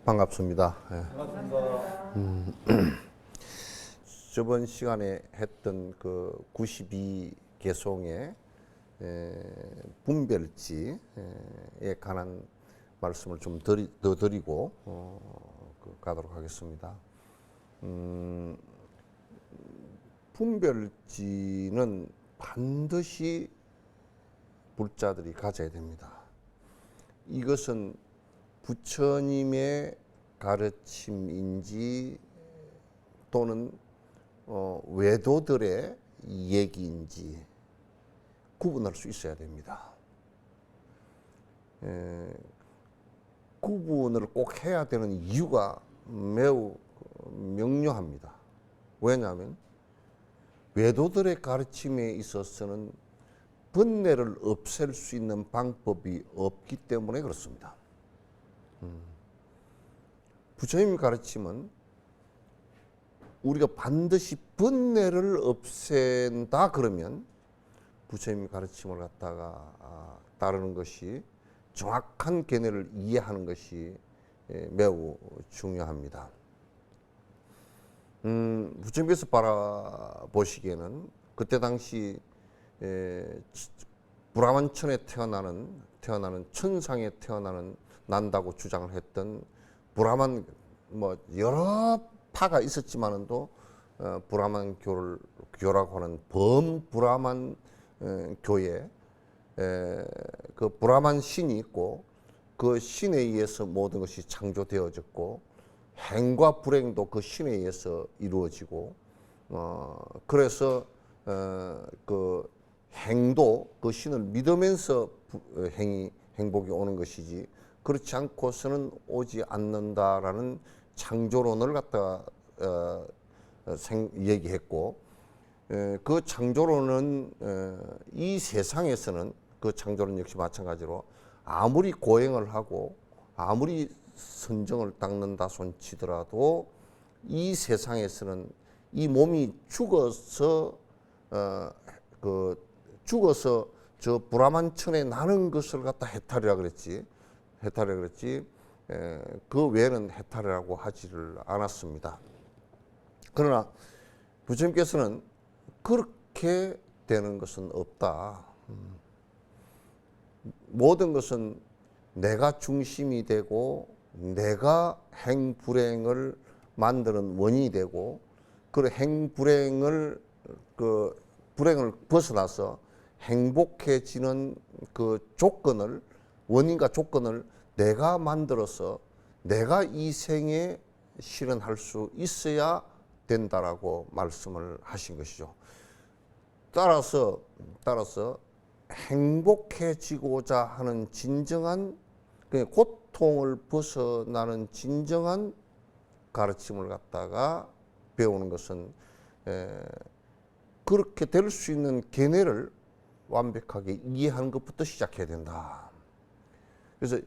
반갑습니다. 반갑습니다. 저번 시간에 했던 그 92개송의 분별지에 관한 말씀을 좀 더 드리고 가도록 하겠습니다. 분별지는 반드시 불자들이 가져야 됩니다. 이것은 부처님의 가르침인지 또는 외도들의 얘기인지 구분할 수 있어야 됩니다. 구분을 꼭 해야 되는 이유가 매우 명료합니다. 왜냐하면 외도들의 가르침에 있어서는 번뇌를 없앨 수 있는 방법이 없기 때문에 그렇습니다. 부처님의 가르침은 우리가 반드시 번뇌를 없앤다 그러면 부처님의 가르침을 갖다가 따르는 것이 정확한 견해를 이해하는 것이 매우 중요합니다. 부처님께서 바라보시기에는 그때 당시 브라만천에 태어나는 천상에 난다고 주장을 했던 브라만 여러 파가 있었지만은도 브라만 교라고 하는 범브라만 교에 그 브라만 신이 있고 그 신에 의해서 모든 것이 창조되어졌고 행과 불행도 그 신에 의해서 이루어지고 그래서 그 행도 그 신을 믿으면서 행복이 오는 것이지 그렇지 않고서는 오지 않는다라는 창조론을 갖다가 얘기했고 그 창조론은 이 세상에서는 그 창조론 역시 마찬가지로 아무리 고행을 하고 아무리 선정을 닦는다 손치더라도 이 세상에서는 이 몸이 죽어서 저 브라만천에 나는 것을 갖다 해탈이라 그랬지. 그 외에는 해탈이라고 하지를 않았습니다. 그러나 부처님께서는 그렇게 되는 것은 없다. 모든 것은 내가 중심이 되고 내가 행불행을 만드는 원인이 되고 그 행불행을 불행을 벗어나서 행복해지는 그 조건을 원인과 조건을 내가 만들어서 내가 이 생에 실현할 수 있어야 된다라고 말씀을 하신 것이죠. 따라서 행복해지고자 하는 진정한 고통을 벗어나는 진정한 가르침을 갖다가 배우는 것은 그렇게 될 수 있는 견해를 완벽하게 이해하는 것부터 시작해야 된다. 그래서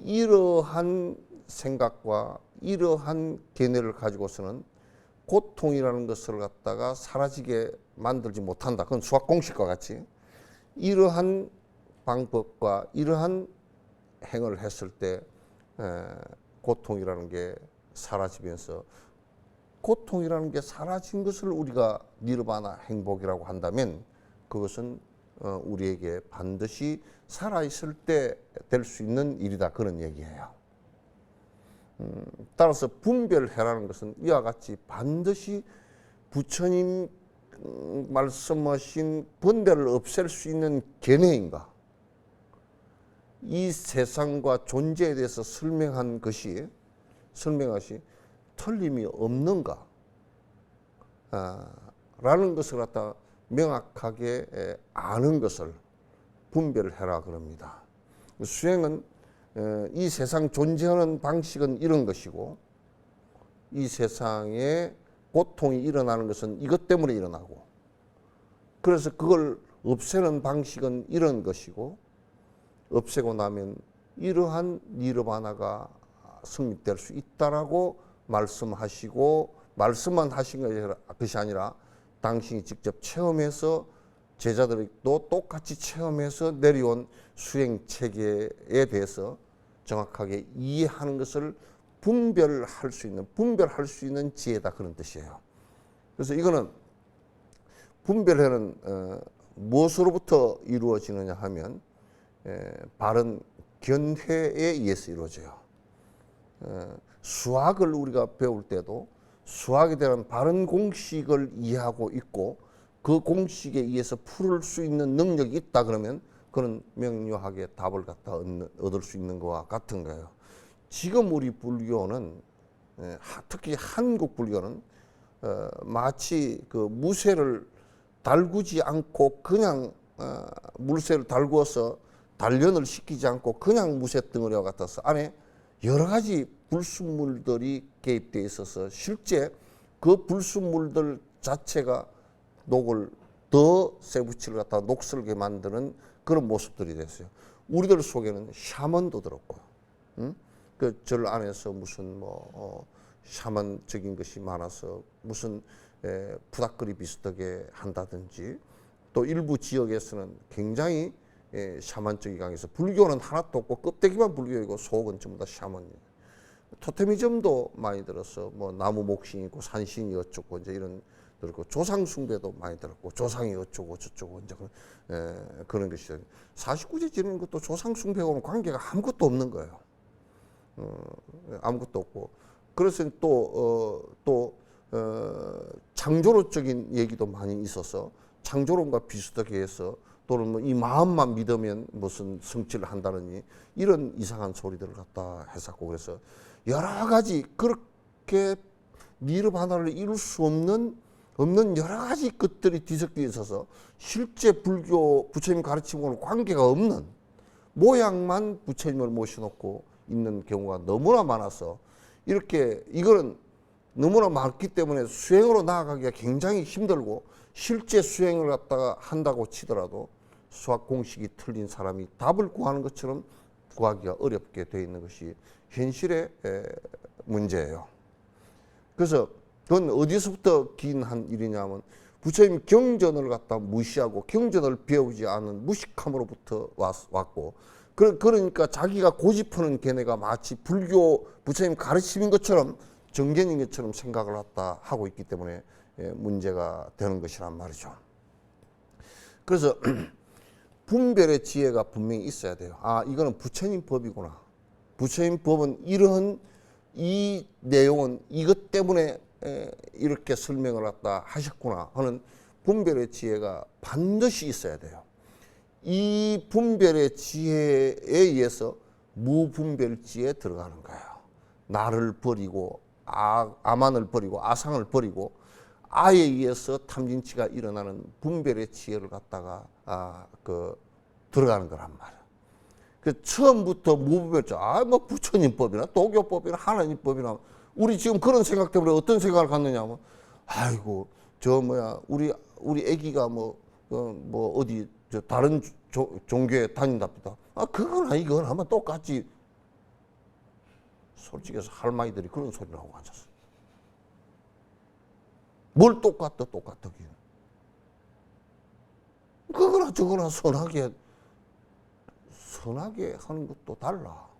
이러한 생각과 이러한 견해를 가지고서는 고통이라는 것을 갖다가 사라지게 만들지 못한다. 그건 수학 공식과 같이 이러한 방법과 이러한 행을 했을 때 고통이라는 게 사라지면서 고통이라는 게 사라진 것을 우리가 니르바나 행복이라고 한다면 그것은 우리에게 반드시 살아있을 때 될 수 있는 일이다. 그런 얘기예요. 따라서 분별해라는 것은 이와 같이 반드시 부처님 말씀하신 번뇌를 없앨 수 있는 견해인가? 이 세상과 존재에 대해서 설명한 것이 틀림이 없는가? 라는 것을 갖다 명확하게 아는 것을 분별해라 그럽니다. 수행은 이 세상 존재하는 방식은 이런 것이고 이 세상에 고통이 일어나는 것은 이것 때문에 일어나고 그래서 그걸 없애는 방식은 이런 것이고 없애고 나면 이러한 니르바나가 성립될 수 있다라고 말씀하시고 말씀만 하신 것이 아니라 당신이 직접 체험해서 제자들도 똑같이 체험해서 내려온 수행 체계에 대해서 정확하게 이해하는 것을 분별할 수 있는 지혜다 그런 뜻이에요. 그래서 이거는 분별회는 무엇으로부터 이루어지느냐 하면 바른 견해에 의해서 이루어져요. 수학을 우리가 배울 때도 수학에 대한 바른 공식을 이해하고 있고 그 공식에 의해서 풀을 수 있는 능력이 있다 그러면 그런 명료하게 답을 갖다 얻을 수 있는 것과 같은 거예요. 지금 우리 불교는 특히 한국 불교는 마치 그 무쇠를 달구지 않고 그냥 물쇠를 달구어서 단련을 시키지 않고 그냥 무쇠 덩어리와 같아서 안에 여러 가지 불순물들이 개입되어 있어서 실제 그 불순물들 자체가 녹을 더 쇠붙이를 갖다 녹슬게 만드는 그런 모습들이 됐어요. 우리들 속에는 샤먼도 들었고, 그 절 안에서 무슨 샤먼적인 것이 많아서 무슨 부닥거리 비슷하게 한다든지 또 일부 지역에서는 굉장히 샤먼적이 강해서 불교는 하나도 없고 껍데기만 불교이고 속은 전부 다 샤먼이에요. 토테미즘도 많이 들어서 뭐 나무 목신이 있고 산신이 어쩌고 이제 이런 들었고 조상 숭배도 많이 들었고 조상이 어쩌고 저쩌고 이제 그런 것이 49제 지내는 것도 조상 숭배하고는 관계가 아무것도 없는 거예요. 아무것도 없고 그래서 또 창조론적인 얘기도 많이 있어서 창조론과 비슷하게 해서 또는 뭐 이 마음만 믿으면 무슨 성취를 한다느니 이런 이상한 소리들을 갖다 했었고 그래서 여러 가지 그렇게 니르바나를 이룰 수 없는 여러 가지 것들이 뒤섞여 있어서 실제 불교 부처님 가르침과는 관계가 없는 모양만 부처님을 모셔놓고 있는 경우가 너무나 많아서 이렇게 이거는 너무나 많기 때문에 수행으로 나아가기가 굉장히 힘들고 실제 수행을 갖다가 한다고 치더라도 수학 공식이 틀린 사람이 답을 구하는 것처럼 구하기가 어렵게 되어 있는 것이 현실의 문제예요. 그래서 그건 어디서부터 기인한 일이냐면 부처님 경전을 갖다 무시하고 경전을 배우지 않은 무식함으로부터 왔고 그러니까 자기가 고집하는 견해가 마치 불교 부처님 가르침인 것처럼 정견인 것처럼 생각을 갖다 하고 있기 때문에 문제가 되는 것이란 말이죠. 그래서 분별의 지혜가 분명히 있어야 돼요. 아, 이거는 부처님 법이구나. 부처님 법은 이런 이 내용은 이것 때문에 이렇게 설명을 갖다 하셨구나 하는 분별의 지혜가 반드시 있어야 돼요. 이 분별의 지혜에 의해서 무분별지에 들어가는 거예요. 나를 버리고 아만을 버리고 아상을 버리고 아에 의해서 탐진치가 일어나는 분별의 지혜를 갖다가 들어가는 거란 말이에요. 그 처음부터 무분별자, 뭐 부처님 법이나 도교법이나 하나님 법이나 우리 지금 그런 생각 때문에 어떤 생각을 갖느냐면 아이고 우리 애기가 어디 다른 종교에 다닌답니다. 아 그거나 이건 하면 똑같지. 솔직해서 할머니들이 그런 소리를 하고 앉았어. 뭘 똑같다. 그거나 저거나 선하게 하는 것도 달라.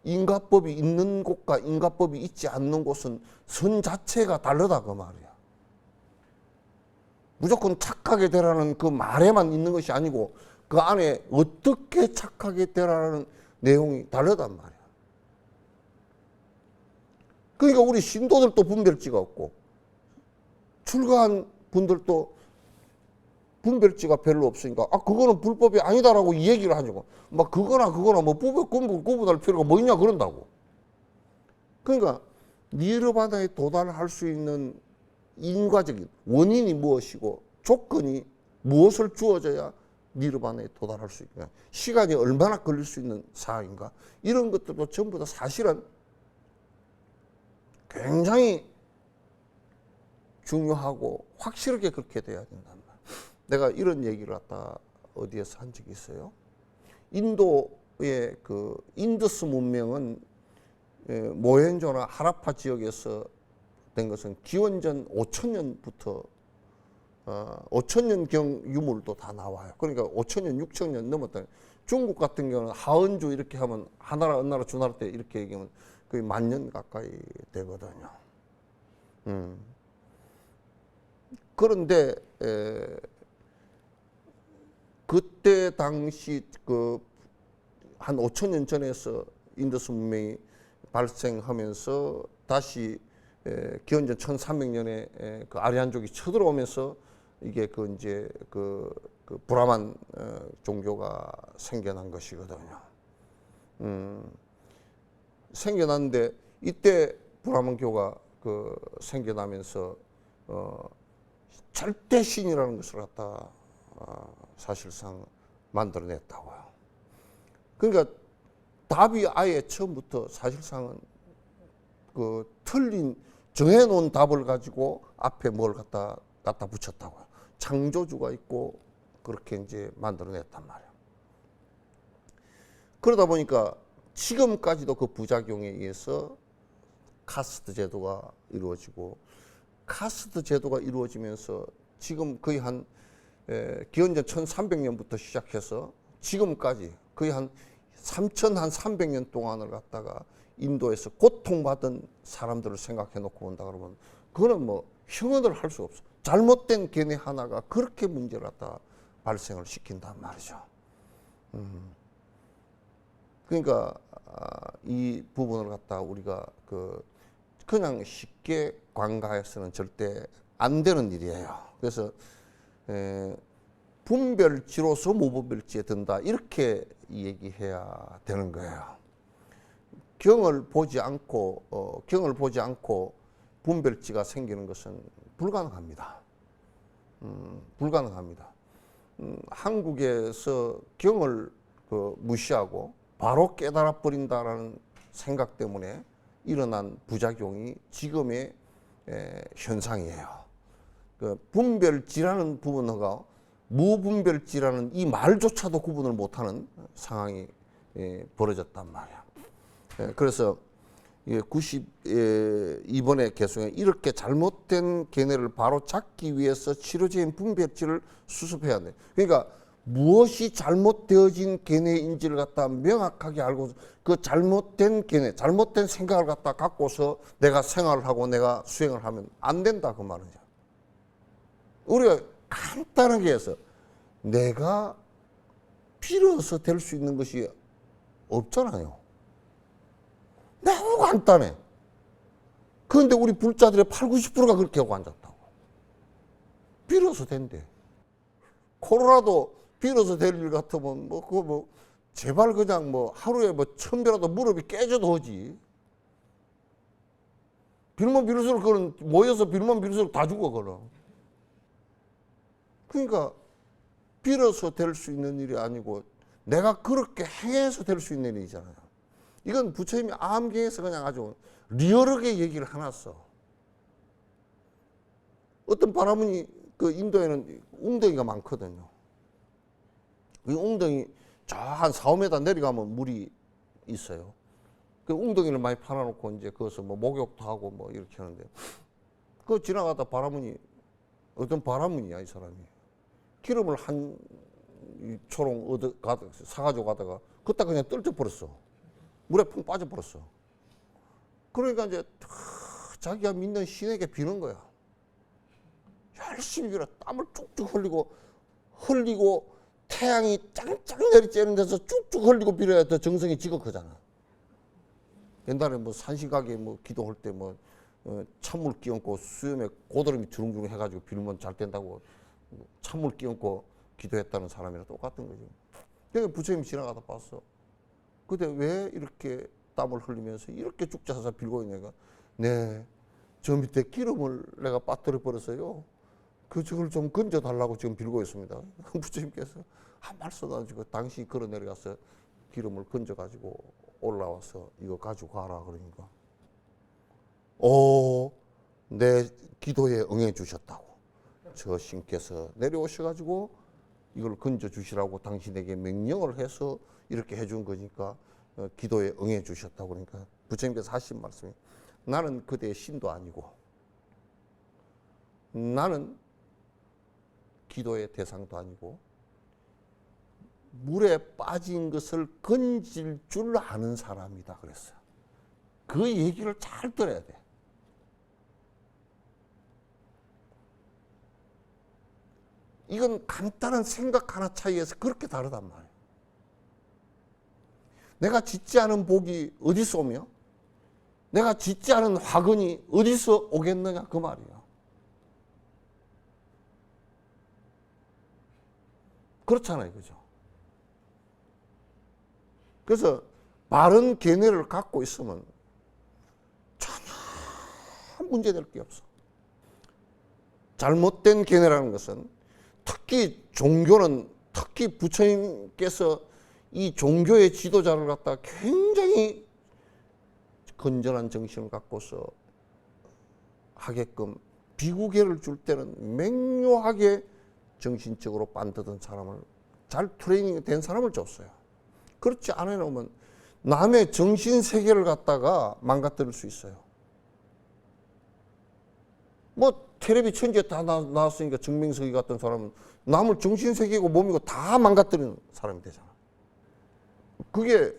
인과법이 있는 곳과 인과법이 있지 않는 곳은 선 자체가 다르다 그 말이야. 무조건 착하게 되라는 그 말에만 있는 것이 아니고 그 안에 어떻게 착하게 되라는 내용이 다르단 말이야. 그러니까 우리 신도들도 분별지가 없고 출가한 분들도 분별지가 별로 없으니까 그거는 불법이 아니다라고 이 얘기를 하냐고 막 그거나 뭐 구분할 필요가 뭐 있냐 그런다고. 그러니까 니르바나에 도달할 수 있는 인과적인 원인이 무엇이고 조건이 무엇을 주어져야 니르바나에 도달할 수 있냐, 시간이 얼마나 걸릴 수 있는 사항인가, 이런 것들도 전부 다 사실은 굉장히 중요하고 확실하게 그렇게 돼야 된단 말이야. 내가 이런 얘기를 갖다 어디에서 한 적이 있어요. 인도의 그 인더스 문명은 모헨조나 하라파 지역에서 된 것은 기원전 5천년부터 5천년경 유물도 다 나와요. 그러니까 5천년, 6천년 넘었다. 중국 같은 경우는 하은주 이렇게 하면 하나라, 은나라, 주나라 때 이렇게 얘기하면 거의 10,000년 가까이 되거든요. 그런데 그때 당시 그 한 5,000년 전에서 인더스 문명이 발생하면서 다시 기원전 1300년에 그 아리안족이 쳐들어오면서 이게 그 이제 그 브라만 종교가 생겨난 것이거든요. 생겨났는데 이때 브라만교가 그 생겨나면서 절대 신이라는 것을 갖다 사실상 만들어냈다고요. 그러니까 답이 아예 처음부터 사실상은 그 틀린 정해놓은 답을 가지고 앞에 뭘 갖다 붙였다고요. 창조주가 있고 그렇게 이제 만들어냈단 말이에요. 그러다 보니까 지금까지도 그 부작용에 의해서 카스트 제도가 이루어지고, 카스트 제도가 이루어지면서 지금 거의 한 기원전 1300년부터 시작해서 지금까지 거의 한 3,300년 동안을 갖다가 인도에서 고통받은 사람들을 생각해 놓고 본다 그러면 그거는 뭐 형언을 할 수 없어. 잘못된 견해 하나가 그렇게 문제를 갖다 발생을 시킨단 말이죠. 그러니까 이 부분을 갖다 우리가 그냥 쉽게 관가해서는 절대 안 되는 일이에요. 그래서 분별지로서 무분별지에 든다, 이렇게 얘기해야 되는 거예요. 경을 보지 않고 분별지가 생기는 것은 불가능합니다. 불가능합니다. 한국에서 경을 무시하고 바로 깨달아 버린다라는 생각 때문에 일어난 부작용이 지금의 현상이에요. 그 분별지라는 부분과 무분별지라는 이 말조차도 구분을 못하는 상황이 벌어졌단 말이야. 그래서 92번의 개송에 이렇게 잘못된 견해를 바로 잡기 위해서 치료제인 분별지를 수습해야 돼. 그러니까 무엇이 잘못되어진 견해인지를 갖다 명확하게 알고 그 잘못된 견해, 잘못된 생각을 갖다 갖고서 내가 생활을 하고 내가 수행을 하면 안 된다, 그 말이죠. 우리가 간단하게 해서 내가 빌어서 될 수 있는 것이 없잖아요. 너무 간단해. 그런데 우리 불자들의 80, 90%가 그렇게 하고 앉았다고. 빌어서 된대. 코로나도 빌어서 될 일 같으면 제발 그냥 하루에 1,000배라도 무릎이 깨져도 하지. 빌면 빌수록 그건 모여서 빌면 빌수록 다 죽어, 그럼. 그러니까 빌어서 될 수 있는 일이 아니고 내가 그렇게 행해서 될 수 있는 일이잖아요. 이건 부처님이 암경에서 그냥 아주 리얼하게 얘기를 해놨어. 어떤 바라문이 그 인도에는 웅덩이가 많거든요. 이 웅덩이 저 한 4, 5m 내려가면 물이 있어요. 그 웅덩이를 많이 파놔놓고 이제 거기서 목욕도 하고 이렇게 하는데, 그 지나가다 바라문이, 어떤 바라문이야 이 사람이, 기름을 한 초롱 사가지고 가다가 그때 그냥 떨어져버렸어. 물에 푹 빠져버렸어. 그러니까 이제 자기가 믿는 신에게 비는 거야. 열심히 빌어. 땀을 쭉쭉 흘리고 태양이 짱짱 내리쬐는 데서 쭉쭉 흘리고 빌어야 더 정성이 지극하잖아. 옛날에 산신각에 기도할 때 찬물 끼얹고 수염에 고드름이 주렁주렁 해가지고 빌면 잘 된다고 찬물 끼얹고 기도했다는 사람이랑 똑같은 거지. 그러니까 부처님 지나가다 봤어. 근데 왜 이렇게 땀을 흘리면서 이렇게 쭉 짜서 빌고 있냐니까, 네, 저 밑에 기름을 내가 빠뜨려 버렸어요. 저걸 좀 건져 달라고 지금 빌고 있습니다. 부처님께서 한 말 써가지고 당신이 걸어 내려가서 기름을 건져 가지고 올라와서 이거 가지고 가라 그러니까, 내 기도에 응해 주셨다고. 저 신께서 내려오셔가지고 이걸 건져 주시라고 당신에게 명령을 해서 이렇게 해준 거니까 기도에 응해 주셨다고. 그러니까 부처님께서 하신 말씀이, 나는 그대의 신도 아니고 나는 기도의 대상도 아니고 물에 빠진 것을 건질 줄 아는 사람이다 그랬어요. 그 그 얘기를 잘 들어야 돼. 이건 간단한 생각 하나 차이에서 그렇게 다르단 말이에요. 내가 짓지 않은 복이 어디서 오며 내가 짓지 않은 화근이 어디서 오겠느냐 그 말이에요. 그렇잖아요. 그죠? 그래서 바른 견해를 갖고 있으면 전혀 문제될 게 없어. 잘못된 견해라는 것은 특히 종교는 특히 부처님께서 이 종교의 지도자를 갖다가 굉장히 건전한 정신을 갖고서 하게끔 비구계를 줄 때는 맹료하게 정신적으로 반듯한 사람을 잘 트레이닝 된 사람을 줬어요. 그렇지 않아 놓으면 남의 정신 세계를 갖다가 망가뜨릴 수 있어요. 뭐 텔레비 천지에 다 나왔으니까 정명석이 같은 사람은 남을 정신 세계고 몸이고 다 망가뜨리는 사람이 되잖아. 그게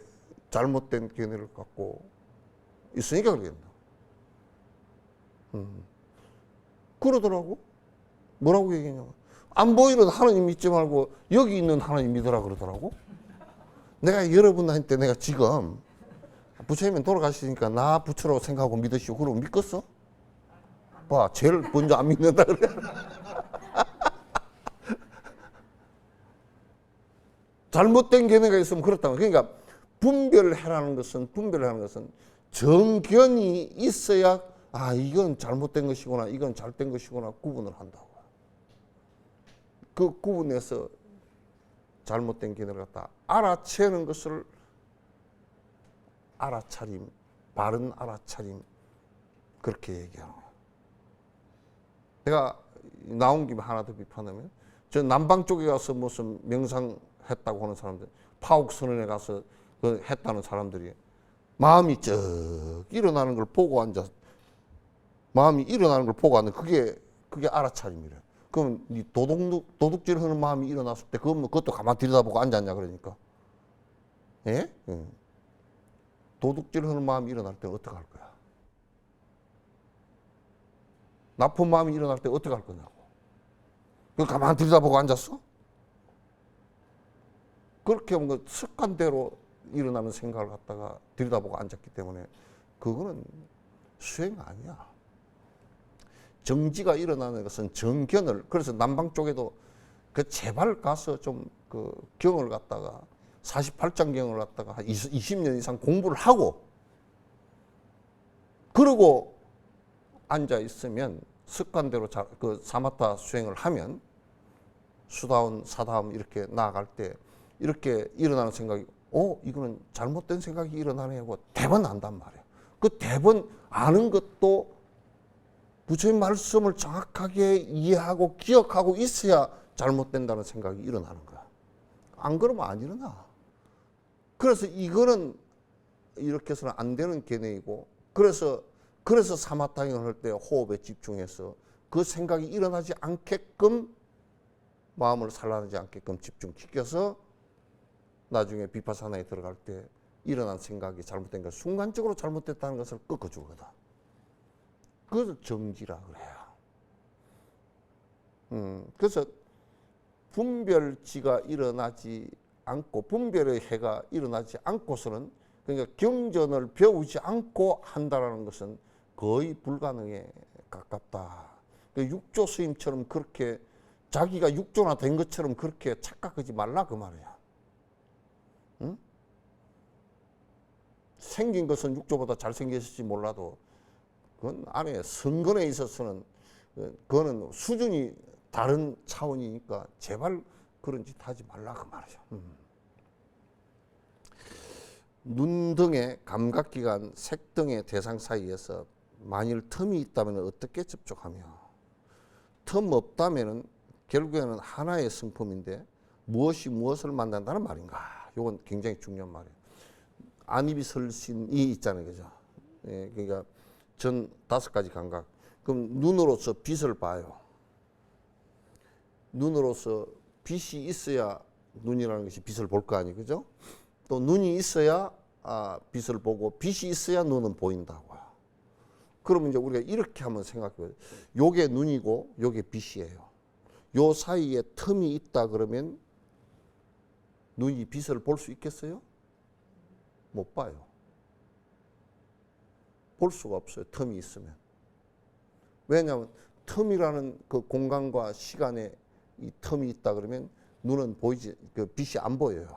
잘못된 견해를 갖고 있으니까 그러겠나. 그러더라고. 뭐라고 얘기했냐면 안 보이는 하나님 믿지 말고 여기 있는 하나님 믿으라 그러더라고. 내가 여러분한테 내가 지금 부처님은 돌아가시니까 나 부처라고 생각하고 믿으시오. 그러면 믿겠어? 봐, 제일 먼저 안 믿는다 그래. 잘못된 견해가 있으면 그렇다고. 그러니까 분별하라는 것은 정견이 있어야 아 이건 잘못된 것이구나 이건 잘된 것이구나 구분을 한다고. 그 구분해서 잘못된 견해를 갖다 알아채는 것을 알아차림, 바른 알아차림 그렇게 얘기하는 거야. 내가 나온 김에 하나 더 비판하면 저 남방 쪽에 가서 무슨 명상했다고 하는 사람들 파옥선언에 가서 그 했다는 사람들이 마음이 쩍 일어나는 걸 보고 앉아 마음이 일어나는 걸 보고 앉는 그게 알아차림이래. 그럼 네 도둑질 하는 마음이 일어났을 때 그것도 가만히 들여다보고 앉았냐 그러니까. 예? 도둑질 하는 마음이 일어날 때 어떻게 할 거야? 나쁜 마음이 일어날 때 어떻게 할 거냐고. 그걸 가만히 들여다보고 앉았어? 그렇게 하면 그 습관대로 일어나는 생각을 갖다가 들여다보고 앉았기 때문에 그거는 수행 아니야. 정지가 일어나는 것은 정견을 그래서 남방 쪽에도 그 제발 가서 좀 그 경을 갖다가 48장 경을 갖다가 한 20년 이상 공부를 하고 그러고 앉아 있으면 습관대로 그 사마타 수행을 하면 수다운 사다음 이렇게 나아갈 때 이렇게 일어나는 생각이 이거는 잘못된 생각이 일어나네 하고 대번 안단 말이에요. 그 대번 아는 것도 부처님 말씀을 정확하게 이해하고 기억하고 있어야 잘못된다는 생각이 일어나는 거야. 안 그러면 안 일어나. 그래서 이거는 이렇게 해서는 안 되는 견해이고 그래서 사마타행을 할 때 호흡에 집중해서 그 생각이 일어나지 않게끔 마음을 산란하지 않게끔 집중시켜서 나중에 비파사나에 들어갈 때 일어난 생각이 잘못된 걸 순간적으로 잘못됐다는 것을 꺾어주거든. 그것을 정지라 그래요. 그래서 분별지가 일어나지 않고 분별의 해가 일어나지 않고서는 그러니까 경전을 배우지 않고 한다라는 것은 거의 불가능에 가깝다. 육조 스님처럼 그렇게 자기가 육조나 된 것처럼 그렇게 착각하지 말라 그 말이야. 응? 생긴 것은 육조보다 잘생겼을지 몰라도 그건 안에 선건에 있어서는 그거는 수준이 다른 차원이니까 제발 그런 짓 하지 말라 그 말이죠. 눈 등의 감각기관, 색 등의 대상 사이에서 만일 틈이 있다면 어떻게 접촉하며 틈 없다면 결국에는 하나의 성품인데 무엇이 무엇을 만난다는 말인가? 이건 굉장히 중요한 말이에요. 안이비설신이 있잖아요, 그죠? 예, 그러니까 전 5가지 감각. 그럼 눈으로서 빛을 봐요. 눈으로서 빛이 있어야 눈이라는 것이 빛을 볼 거 아니에요, 그죠? 또 눈이 있어야 빛을 보고 빛이 있어야 눈은 보인다고요. 그러면 이제 우리가 이렇게 한번 생각해봐요. 요게 눈이고 요게 빛이에요. 요 사이에 틈이 있다 그러면 눈이 빛을 볼 수 있겠어요? 못 봐요. 볼 수가 없어요. 틈이 있으면. 왜냐하면 틈이라는 그 공간과 시간에 이 틈이 있다 그러면 눈은 보이지, 그 빛이 안 보여요.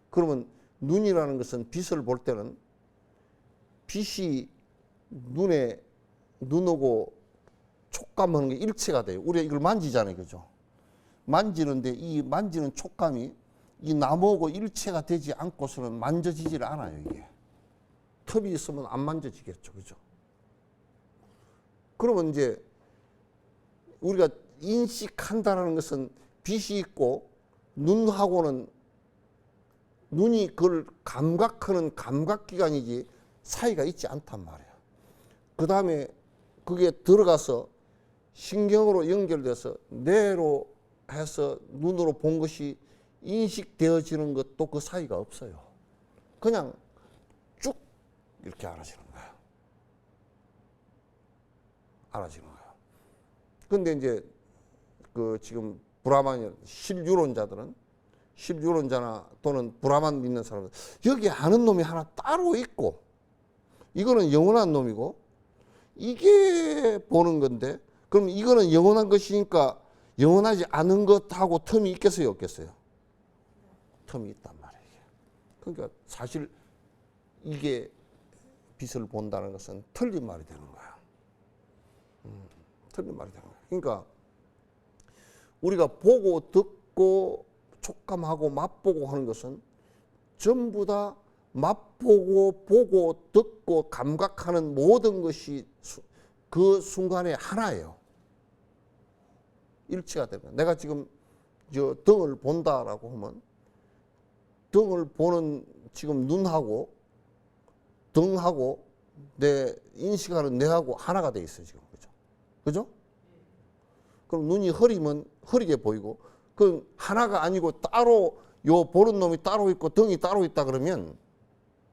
그러면 눈이라는 것은 빛을 볼 때는 빛이 눈하고 촉감하는 게 일체가 돼요. 우리가 이걸 만지잖아요. 그죠? 만지는데 이 만지는 촉감이 이 나무하고 일체가 되지 않고서는 만져지질 않아요. 이게. 틈이 있으면 안 만져지겠죠. 그죠? 그러면 이제 우리가 인식한다는 것은 빛이 있고 눈하고는 눈이 그걸 감각하는 감각기관이지 사이가 있지 않단 말이에요. 그 다음에 그게 들어가서 신경으로 연결돼서 뇌로 해서 눈으로 본 것이 인식되어지는 것도 그 사이가 없어요. 그냥 쭉 이렇게 알아지는 거예요. 알아지는 거예요. 근데 이제 그 지금 브라만 실유론자나 또는 브라만 믿는 사람들 여기 아는 놈이 하나 따로 있고 이거는 영원한 놈이고 이게 보는 건데 그럼 이거는 영원한 것이니까 영원하지 않은 것하고 틈이 있겠어요, 없겠어요? 틈이 있단 말이에요. 그러니까 사실 이게 빛을 본다는 것은 틀린 말이 되는 거야. 틀린 말이 되는 거야. 그러니까 우리가 보고 듣고 촉감하고 맛보고 하는 것은 전부 다 맛보고 보고 듣고 감각하는 모든 것이 그 순간에 하나예요. 일치가 되면 내가 지금 저 등을 본다라고 하면 등을 보는 지금 눈하고 등하고 내 인식하는 뇌하고 하나가 돼 있어요. 지금 그죠? 그죠? 그럼 눈이 흐리면 흐리게 보이고 그 하나가 아니고 따로 요 보는 놈이 따로 있고 등이 따로 있다 그러면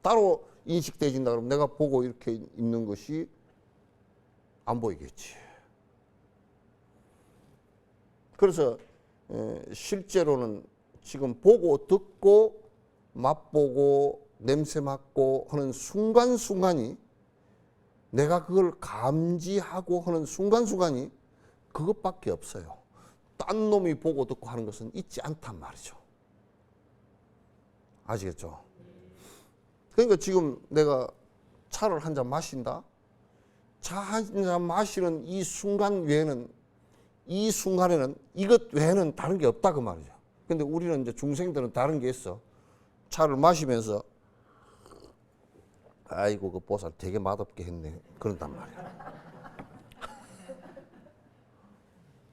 따로 인식되진다 그러면 내가 보고 이렇게 있는 것이 안 보이겠지. 그래서 실제로는 지금 보고 듣고 맛보고 냄새 맡고 하는 순간순간이 내가 그걸 감지하고 하는 순간순간이 그것밖에 없어요. 딴 놈이 보고 듣고 하는 것은 있지 않단 말이죠. 아시겠죠? 그러니까 지금 내가 차를 한 잔 마신다. 차 한 잔 마시는 이 순간 외에는 이 순간에는 이것 외에는 다른 게 없다 그 말이죠. 근데 우리는 이제 중생들은 다른 게 있어. 차를 마시면서 아이고 그 보살 되게 맛없게 했네 그런단 말이야.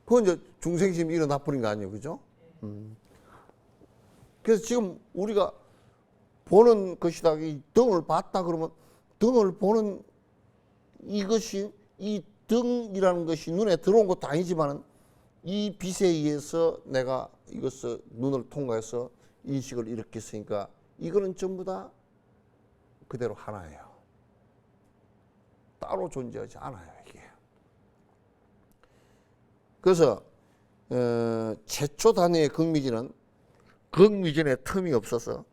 그건 이제 중생심이 일어나 버린 거 아니에요, 그죠? 그래서 지금 우리가 보는 것이다. 이 등을 봤다 그러면 등을 보는 이것이 이 등이라는 것이 눈에 들어온 것도 아니지만은 이 빛에 의해서 내가 이것을 눈을 통과해서 인식을 일으켰으니까 이거는 전부 다 그대로 하나예요. 따로 존재하지 않아요, 이게. 그래서 최초 단위의 극미진은 극미진의 틈이 없어서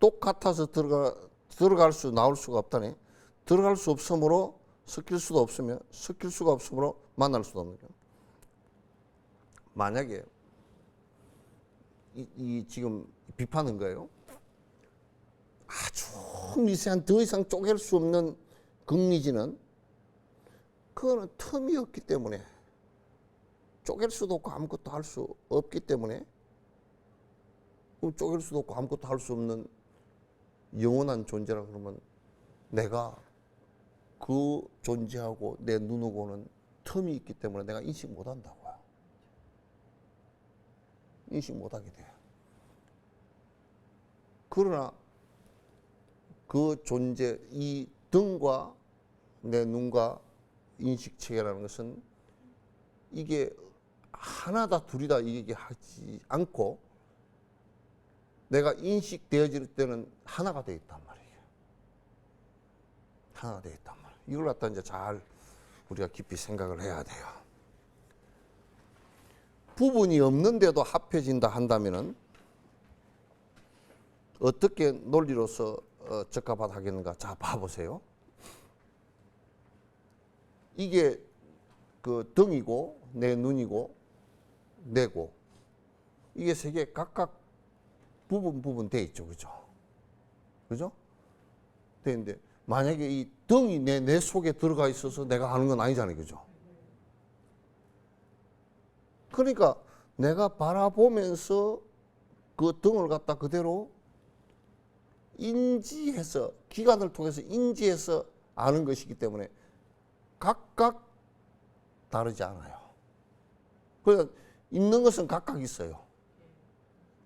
똑같아서 들어갈 수 나올 수가 없다니 들어갈 수 없으므로 섞일 수도 없으며 섞일 수가 없으므로 만날 수도 없는 거예요. 만약에 이 지금 비판한 거예요. 아주 미세한 더 이상 쪼갤 수 없는 극미지는 그거는 틈이 없기 때문에 쪼갤 수도 없고 아무것도 할 수 없기 때문에 쪼갤 수도 없고 아무것도 할 수 없는 영원한 존재라 그러면 내가 그 존재하고 내 눈하고는 틈이 있기 때문에 내가 인식 못 한다고요. 인식 못 하게 돼요. 그러나 그 존재, 이 등과 내 눈과 인식 체계라는 것은 이게 하나다 둘이다 이게 하지 않고 내가 인식되어질 때는 하나가 되어 있단 말이에요. 하나 되어 있단 말이에요. 이걸 갖다 이제 잘 우리가 깊이 생각을 해야 돼요. 부분이 없는데도 합해진다 한다면은 어떻게 논리로서 적합하겠는가? 자, 봐보세요. 이게 그 등이고 내 눈이고 뇌고 이게 세 개 각각 부분 돼 있죠, 그죠? 그죠? 돼 있는데 만약에 이 등이 내 속에 들어가 있어서 내가 하는 건 아니잖아요, 그죠? 그러니까 내가 바라보면서 그 등을 갖다 그대로 인지해서 기관을 통해서 인지해서 아는 것이기 때문에 각각 다르지 않아요. 그러니까 있는 것은 각각 있어요.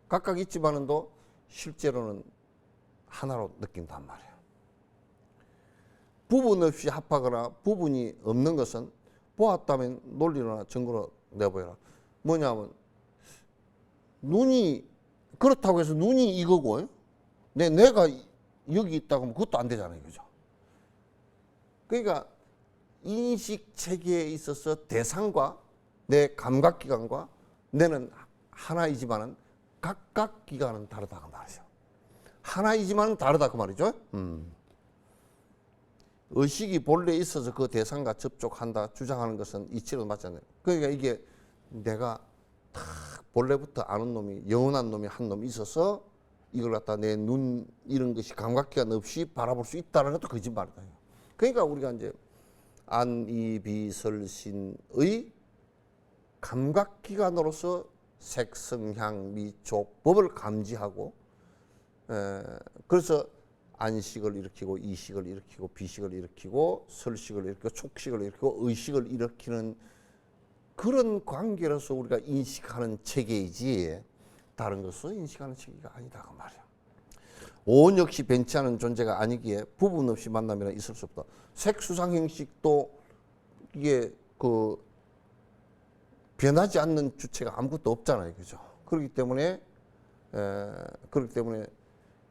각각 있지만은도 실제로는 하나로 느낀단 말이에요. 부분 없이 합하거나 부분이 없는 것은 보았다면 논리나 증거로 내보여라. 뭐냐면 눈이 그렇다고 해서 눈이 이거고 내가 여기 있다고 하면 그것도 안 되잖아요, 그죠? 그러니까 인식 체계에 있어서 대상과 내 감각기관과 내는 하나이지만은 각각 기관은 다르다 그 말이죠. 하나이지만은 다르다 그 말이죠. 의식이 본래 있어서 그 대상과 접촉한다 주장하는 것은 이치로 맞지 않아요. 그러니까 이게 내가 딱 본래부터 아는 놈이 영원한 놈이 한 놈이 있어서 이걸 갖다 내 눈 이런 것이 감각기관 없이 바라볼 수 있다는 것도 거짓말이다. 그러니까 우리가 이제 안이비설신의 감각기관으로서 색, 성향, 미, 촉, 법을 감지하고 그래서 안식을 일으키고 이식을 일으키고 비식을 일으키고 설식을 일으키고 촉식을 일으키고 의식을 일으키는 그런 관계로서 우리가 인식하는 체계이지 다른 것으로 인식하는 체계가 아니다 그 말이야. 온 역시 변치 않은 존재가 아니기에 부분 없이 만나면 있을 수 없다. 색수상 형식도 이게 그 변하지 않는 주체가 아무것도 없잖아요, 그죠? 그렇기 때문에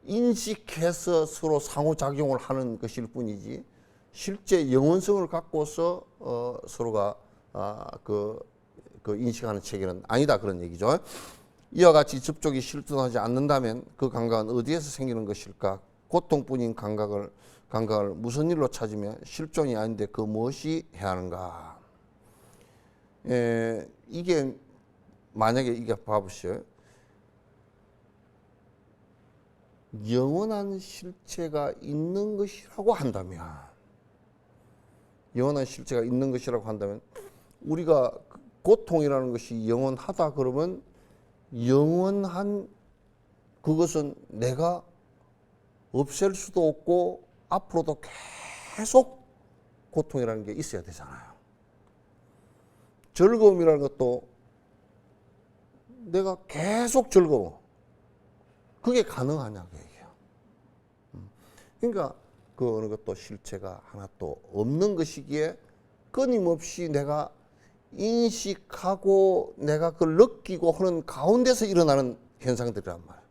인식해서 서로 상호작용을 하는 것일 뿐이지 실제 영원성을 갖고서 서로가 그 인식하는 체계는 아니다 그런 얘기죠. 이와 같이 접촉이 실존하지 않는다면 그 감각은 어디에서 생기는 것일까? 고통뿐인 감각을 무슨 일로 찾으며 실존이 아닌데 그 무엇이 해야 하는가? 이게 만약에 이게 봐보시오. 영원한 실체가 있는 것이라고 한다면 우리가 고통이라는 것이 영원하다 그러면 영원한 그것은 내가 없앨 수도 없고 앞으로도 계속 고통이라는 게 있어야 되잖아요. 즐거움이라는 것도 내가 계속 즐거워. 그게 가능하냐 그 얘기예요. 그러니까 그 어느 것도 실체가 하나도 없는 것이기에 끊임없이 내가 인식하고 내가 그걸 느끼고 하는 가운데서 일어나는 현상들이란 말이에요.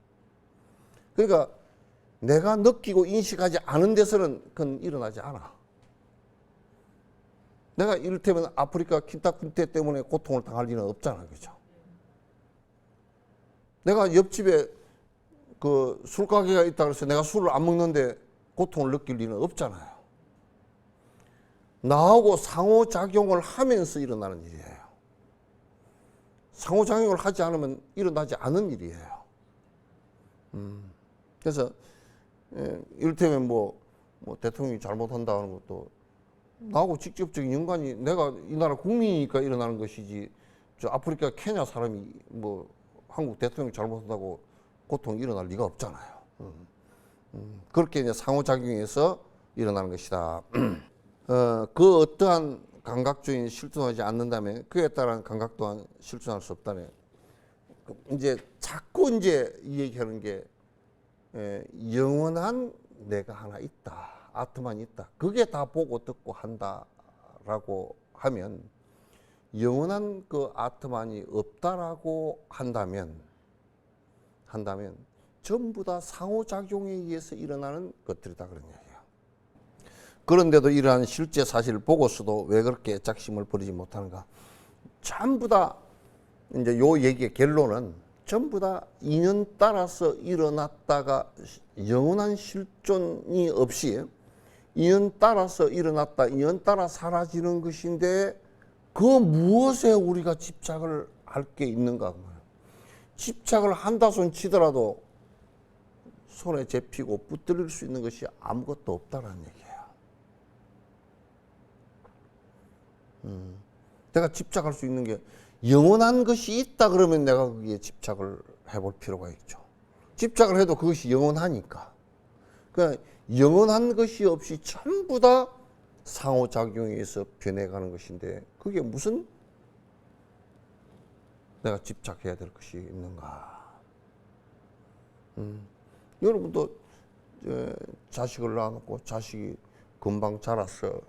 그러니까 내가 느끼고 인식하지 않은 데서는 그건 일어나지 않아. 내가 이를테면 아프리카 킨타쿤테 때문에 고통을 당할 일은 없잖아요, 그죠? 내가 옆집에 그 술가게가 있다 그래서 내가 술을 안 먹는데 고통을 느낄 일은 없잖아요. 나하고 상호작용을 하면서 일어나는 일이에요. 상호작용을 하지 않으면 일어나지 않은 일이에요. 그래서 이를테면 뭐 대통령이 잘못한다 하는 것도 나하고 직접적인 연관이 내가 이 나라 국민이니까 일어나는 것이지 저 아프리카 케냐 사람이 뭐 한국 대통령이 잘못한다고 고통이 일어날 리가 없잖아요. 그렇게 이제 상호작용해서 일어나는 것이다. 그 어떠한 감각주의는 실존하지 않는다면 그에 따른 감각 또한 실존할 수 없다네. 이제 자꾸 이제 이 얘기하는 게 영원한 내가 하나 있다. 아트만이 있다. 그게 다 보고 듣고 한다라고 하면 영원한 그 아트만이 없다라고 한다면 전부 다 상호작용에 의해서 일어나는 것들이다 그런 얘기예요. 그런데도 이러한 실제 사실을 보고서도 왜 그렇게 애착심을 버리지 못하는가? 전부 다 이제 요 얘기의 결론은 전부 다 인연 따라서 일어났다가 영원한 실존이 없이 인연 따라서 일어났다, 인연 따라 사라지는 것인데 그 무엇에 우리가 집착을 할 게 있는가? 집착을 한다 손 치더라도 손에 잡히고 붙들릴 수 있는 것이 아무것도 없다는 얘기예요. 내가 집착할 수 있는 게 영원한 것이 있다 그러면 내가 거기에 집착을 해볼 필요가 있죠. 집착을 해도 그것이 영원하니까. 그러니까 영원한 것이 없이 전부 다 상호작용에 의해서 변해가는 것인데 그게 무슨 내가 집착해야 될 것이 있는가. 여러분도 자식을 낳아놓고 자식이 금방 자라서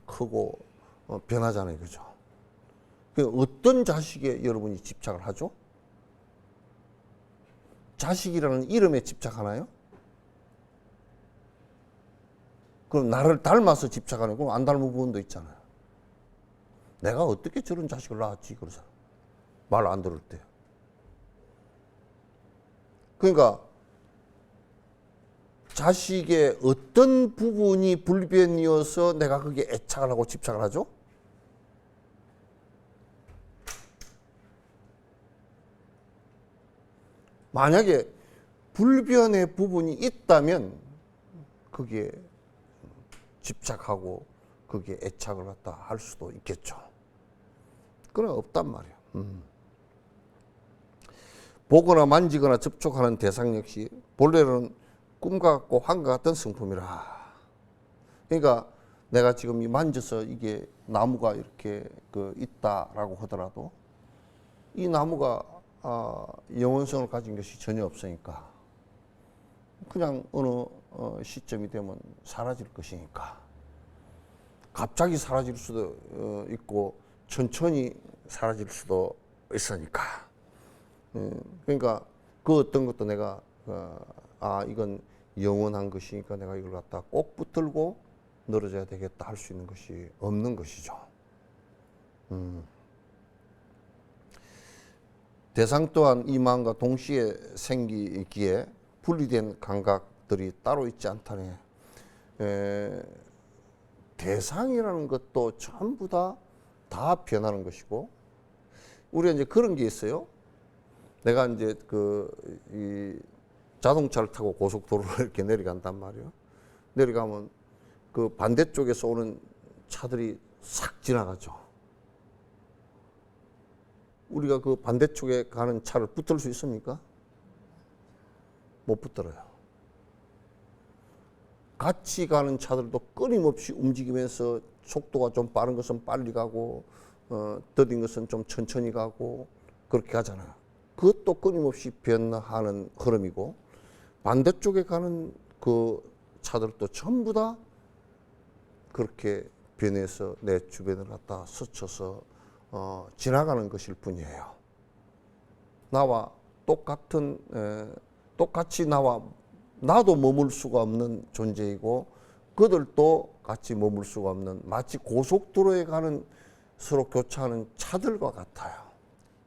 크고 변하잖아요. 그죠? 어떤 자식에 여러분이 집착을 하죠? 자식이라는 이름에 집착하나요? 그럼 나를 닮아서 집착하는 거 안 닮은 부분도 있잖아요. 내가 어떻게 저런 자식을 낳았지? 그러잖아. 말 안 들을 때. 그러니까 자식의 어떤 부분이 불변이어서 내가 거기에 애착을 하고 집착을 하죠? 만약에 불변의 부분이 있다면 거기에 집착하고 거기에 애착을 갖다 할 수도 있겠죠. 그러나 없단 말이에요. 보거나 만지거나 접촉하는 대상 역시 본래는 꿈과 같고 환과 같은 성품이라. 그러니까 내가 지금 이 만져서 이게 나무가 이렇게 있다라고 하더라도 이 나무가 영원성을 가진 것이 전혀 없으니까 그냥 어느 시점이 되면 사라질 것이니까 갑자기 사라질 수도 있고 천천히 사라질 수도 있으니까 그러니까 그 어떤 것도 내가 이건 영원한 것이니까 내가 이걸 갖다 꼭 붙들고 늘어져야 되겠다 할 수 있는 것이 없는 것이죠. 대상 또한 이 마음과 동시에 생기기에 분리된 감각들이 따로 있지 않다네. 대상이라는 것도 전부 다 변하는 것이고, 우리가 이제 그런 게 있어요. 내가 이제 이 자동차를 타고 고속도로를 이렇게 내려간단 말이에요. 내려가면 그 반대쪽에서 오는 차들이 싹 지나가죠. 우리가 그 반대쪽에 가는 차를 붙들 수 있습니까? 못 붙들어요. 같이 가는 차들도 끊임없이 움직이면서 속도가 좀 빠른 것은 빨리 가고 더딘 것은 좀 천천히 가고 그렇게 가잖아요. 그것도 끊임없이 변화하는 흐름이고 반대쪽에 가는 그 차들도 전부 다 그렇게 변해서 내 주변을 갖다 스쳐서 지나가는 것일 뿐이에요. 나와 똑같이 나도 머물 수가 없는 존재이고 그들도 같이 머물 수가 없는 마치 고속도로에 가는 서로 교차하는 차들과 같아요.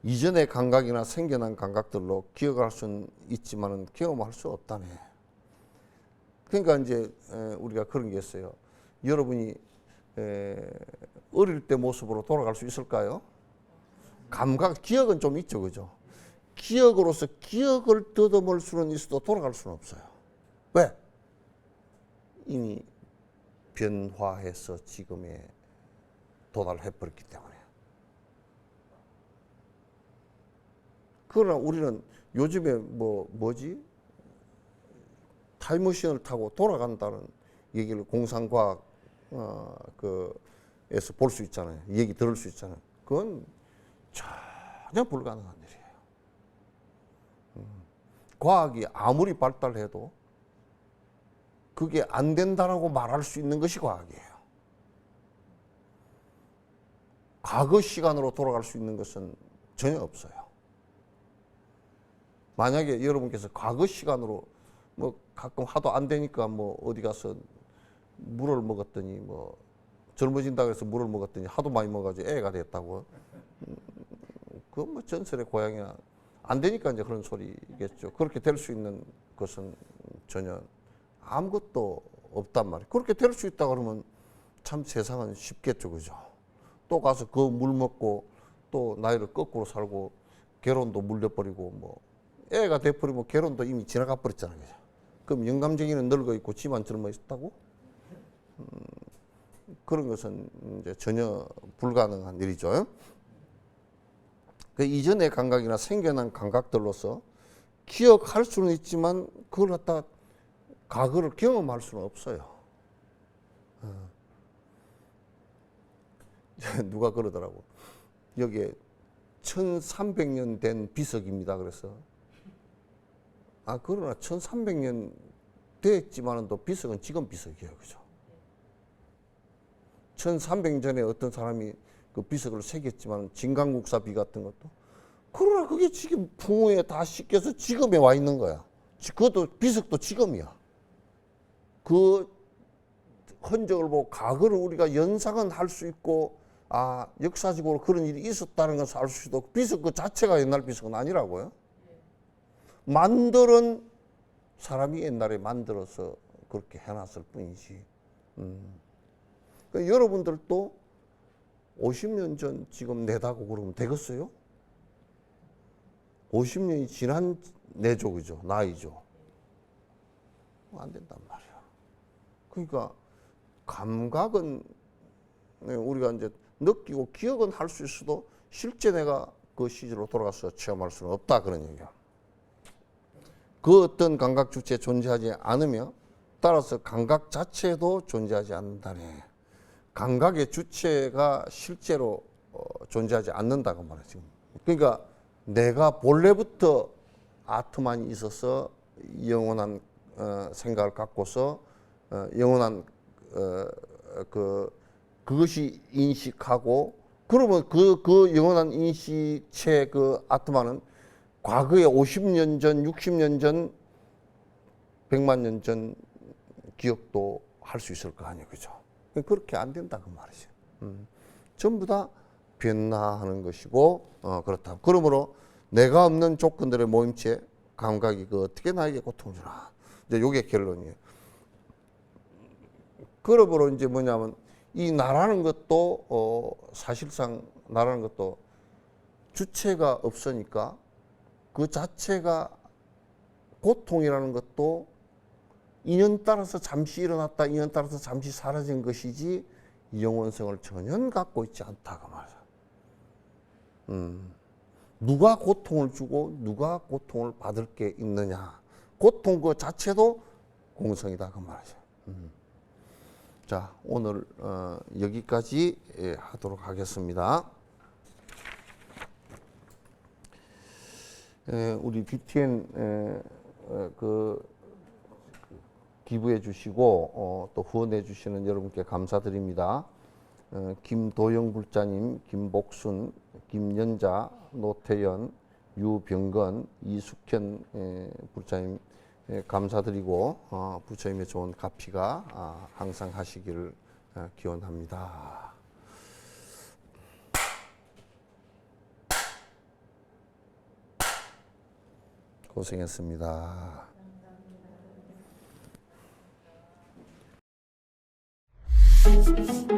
이전의 감각이나 생겨난 감각들로 기억할 수는 있지만은 경험할 수 없다네. 그러니까 이제 우리가 그런 게 있어요. 여러분이 어릴 때 모습으로 돌아갈 수 있을까요? 기억은 좀 있죠, 그죠? 기억으로서 기억을 더듬을 수는 있어도 돌아갈 수는 없어요. 왜? 이미 변화해서 지금에 도달해버렸기 때문에. 그러나 우리는 요즘에 타임머신을 타고 돌아간다는 얘기를 공상과학 에서 볼 수 있잖아요. 얘기 들을 수 있잖아요. 그건 전혀 불가능한 일이에요. 과학이 아무리 발달해도 그게 안 된다라고 말할 수 있는 것이 과학이에요. 과거 시간으로 돌아갈 수 있는 것은 전혀 없어요. 만약에 여러분께서 과거 시간으로 가끔 하도 안 되니까 어디 가서 물을 먹었더니 뭐 젊어진다 그래서 물을 먹었더니 하도 많이 먹어가지고 애가 됐다고. 그건 뭐 전설의 고향이나 안 되니까 이제 그런 소리겠죠. 그렇게 될 수 있는 것은 전혀 아무것도 없단 말이에요. 그렇게 될 수 있다 그러면 참 세상은 쉽겠죠, 그죠? 또 가서 그 물 먹고 또 나이를 거꾸로 살고 결혼도 물려버리고 뭐 애가 돼버리면 결혼도 이미 지나가 버렸잖아요, 그죠? 그럼 영감쟁이는 늙어 있고 지만 젊어 있었다고? 그런 것은 이제 전혀 불가능한 일이죠. 그 이전의 감각이나 생겨난 감각들로서 기억할 수는 있지만 그걸 갖다 과거를 경험할 수는 없어요. 누가 그러더라고. 여기에 1300년 된 비석입니다. 그래서 그러나 1300년 됐지만은 또 비석은 지금 비석이에요. 그죠? 1300년 전에 어떤 사람이 그 비석을 새겼지만 진강국사 비 같은 것도 그러나 그게 지금 풍후에 다 씻겨서 지금에 와 있는 거야. 그것도 비석도 지금이야. 그 흔적을 보고 과거를 우리가 연상은 할 수 있고 역사적으로 그런 일이 있었다는 것을 알 수 있고 비석 그 자체가 옛날 비석은 아니라고요. 만들은 사람이 옛날에 만들어서 그렇게 해놨을 뿐이지. 그러니까 여러분들도 50년 전 지금 내다고 그러면 되겠어요? 50년이 지난 내죠, 그죠? 나이죠. 안 된단 말이야. 그러니까 감각은 우리가 이제 느끼고 기억은 할 수 있어도 실제 내가 그 시절로 돌아가서 체험할 수는 없다 그런 얘기야. 그 어떤 감각 주체에 존재하지 않으며 따라서 감각 자체도 존재하지 않는다네. 감각의 주체가 실제로 존재하지 않는다고 말이지. 그러니까 내가 본래부터 아트만이 있어서 영원한 생각을 갖고서 영원한 그것이 인식하고 그러면 그 영원한 인식체 그 아트만은 과거에 50년 전, 60년 전, 100만 년 전 기억도 할 수 있을 거 아니에요, 그죠? 그렇게 안 된다 그 말이죠. 전부 다 변화하는 것이고 그렇다. 그러므로 내가 없는 조건들의 모임체 감각이 그 어떻게 나에게 고통을 주나. 이제 요게 결론이에요. 그러므로 이제 뭐냐면 이 나라는 것도 사실상 나라는 것도 주체가 없으니까 그 자체가 고통이라는 것도 인연 따라서 잠시 일어났다 인연 따라서 잠시 사라진 것이지 영원성을 전혀 갖고 있지 않다고 말이야. 누가 고통을 주고 누가 고통을 받을 게 있느냐. 고통 그 자체도 공성이다 그 말이죠. 자, 오늘 여기까지 하도록 하겠습니다. 우리 BTN 기부해 주시고 또 후원해 주시는 여러분께 감사드립니다. 김도영 불자님, 김복순, 김연자, 노태연, 유병건, 이숙현 불자님 감사드리고 부처님의 좋은 가피가 항상 하시기를 기원합니다. 고생했습니다. 감사합니다.